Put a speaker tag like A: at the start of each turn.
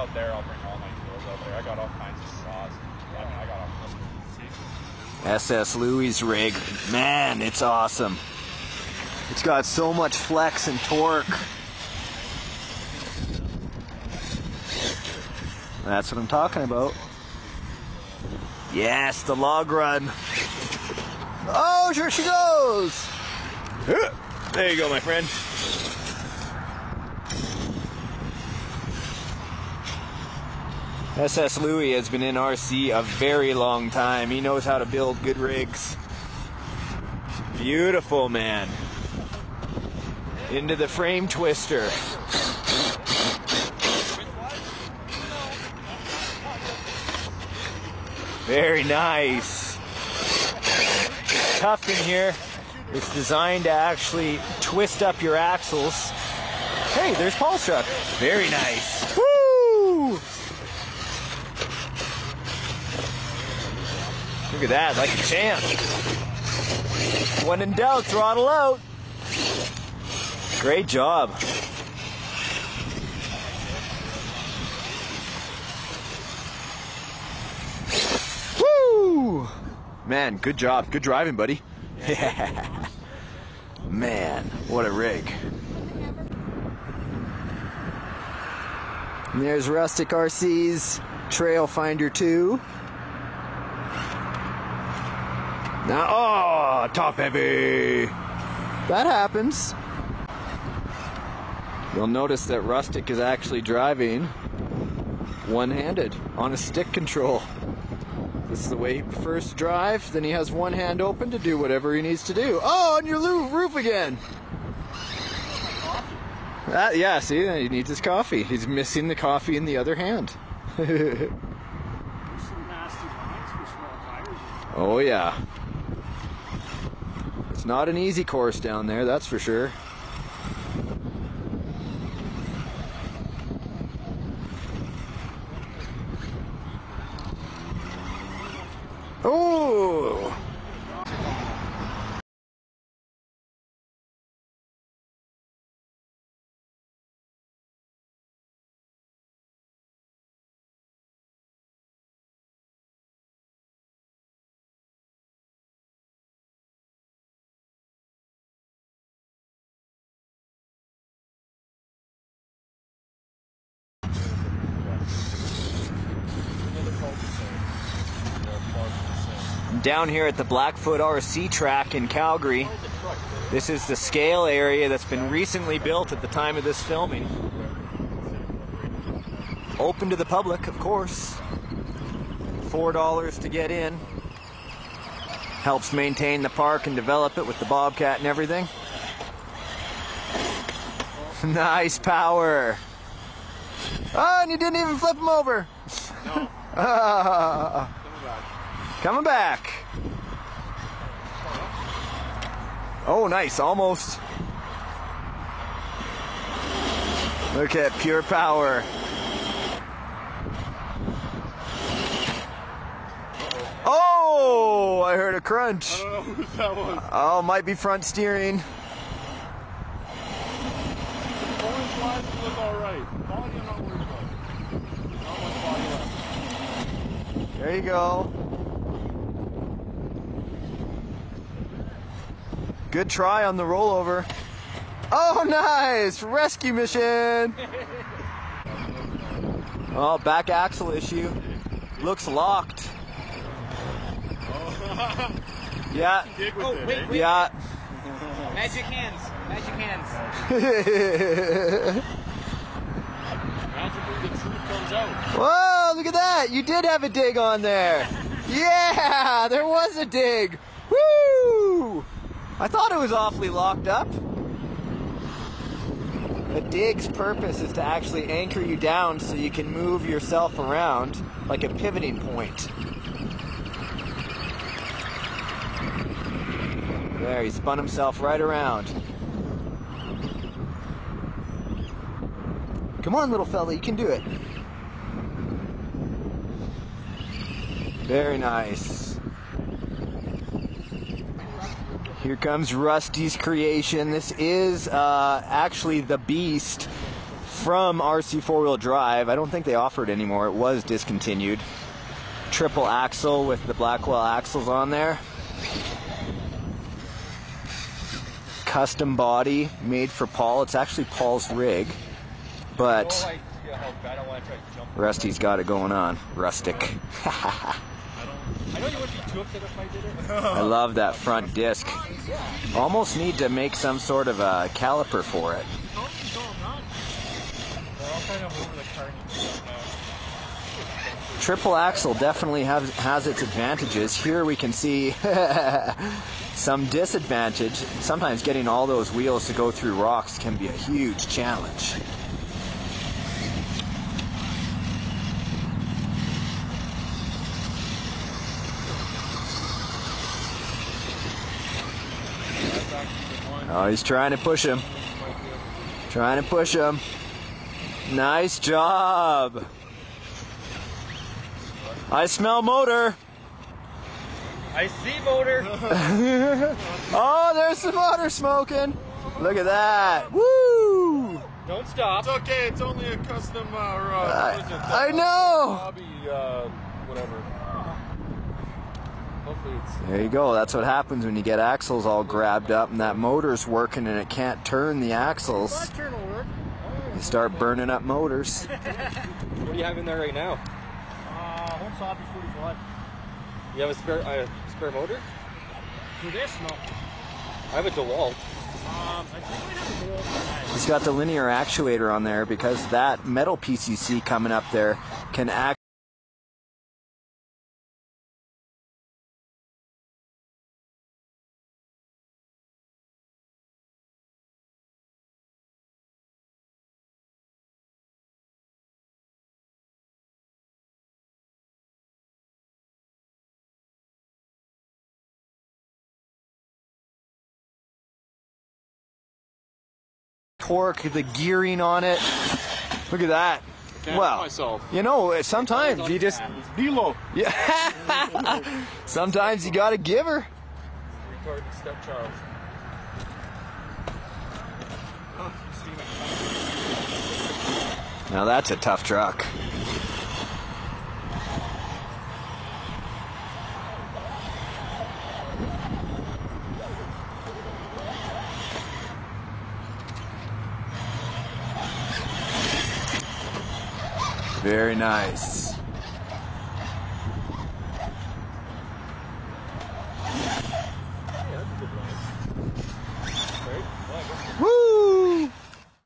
A: out there, I'll bring all my tools out there. I got all kinds of saws. I mean, I got all kinds of
B: SS Louis' rig. Man, it's awesome. It's got so much flex and torque. That's what I'm talking about. Yes, the log run. Oh, here she goes. There you go, my friend. SS Louis has been in RC a very long time. He knows how to build good rigs. Beautiful, man. Into the frame twister. Very nice. Tough in here. It's designed to actually twist up your axles. Hey, there's Paul's truck. Very nice. Woo! Look at that, like a champ. When in doubt, throttle out. Great job. Woo! Man, good job. Good driving, buddy. Man, what a rig. And there's Rustic RC's Trail Finder 2. Now, oh, top heavy. That happens. You'll notice that Rustic is actually driving one-handed on a stick control. This is the way he prefers to drive. Then he has one hand open to do whatever he needs to do. Oh, on your roof again. Yeah, see, he needs his coffee. He's missing the coffee in the other hand. Oh, yeah. It's not an easy course down there, that's for sure. Oh! Down here at the Blackfoot RC track in Calgary. This is the scale area that's been recently built at the time of this filming. Open to the public, of course. $4 to get in. Helps maintain the park and develop it with the Bobcat and everything. Nice power. Oh, and you didn't even flip him over. No. Coming back. Oh, nice. Almost. Look at pure power. Oh, I heard a crunch.
A: I don't know who that was.
B: Oh, might be front steering.
A: The orange lines look alright. Body I'm not worried about. Not much body left.
B: There you go. Good try on the rollover. Oh, nice! Rescue mission! Oh, back axle issue. Looks locked. Yeah.
C: Oh, wait.
B: Yeah.
C: Magic hands. Magic hands.
A: Magically, the truth comes out.
B: Whoa, look at that! You did have a dig on there. Yeah, there was a dig. Woo! I thought it was awfully locked up. A dig's purpose is to actually anchor you down so you can move yourself around like a pivoting point. There, he spun himself right around. Come on, little fella, you can do it. Very nice. Here comes Rusty's creation. This is actually the Beast from RC four-wheel drive. I don't think they offer it anymore. It was discontinued. Triple axle with the Blackwell axles on there. Custom body made for Paul. It's actually Paul's rig, but Rusty's got it going on. Rustic.
A: I know you wouldn't be too upset if I did it.
B: I love that front disc. Almost need to make some sort of a caliper for it. Triple axle definitely has its advantages. Here we can see some disadvantage. Sometimes getting all those wheels to go through rocks can be a huge challenge. Oh, he's trying to push him. Trying to push him. Nice job. I smell motor.
C: I see motor.
B: Oh, there's the motor smoking. Look at that. Woo!
C: Don't stop.
A: It's okay. It's only a custom. What is it?
B: I know.
A: Hobby, whatever. Hopefully it's.
B: There you go. That's what happens when you get axles all grabbed up and that motor's working and it can't turn the axles.
A: That turn will work.
B: You start burning up motors.
C: What do you have in there right now?
A: Home hobby 45.
C: You have a spare motor?
A: For this, no.
C: I have a DeWalt.
A: I think I have a DeWalt.
B: He's got the linear actuator on there because that metal piece you see coming up there can act. Torque, the gearing on it. Look at that. Well, you know, sometimes you just
A: Velo.
B: yeah. Sometimes you gotta give her.
A: Retarded stepchild.
B: Now that's a tough truck. Very nice.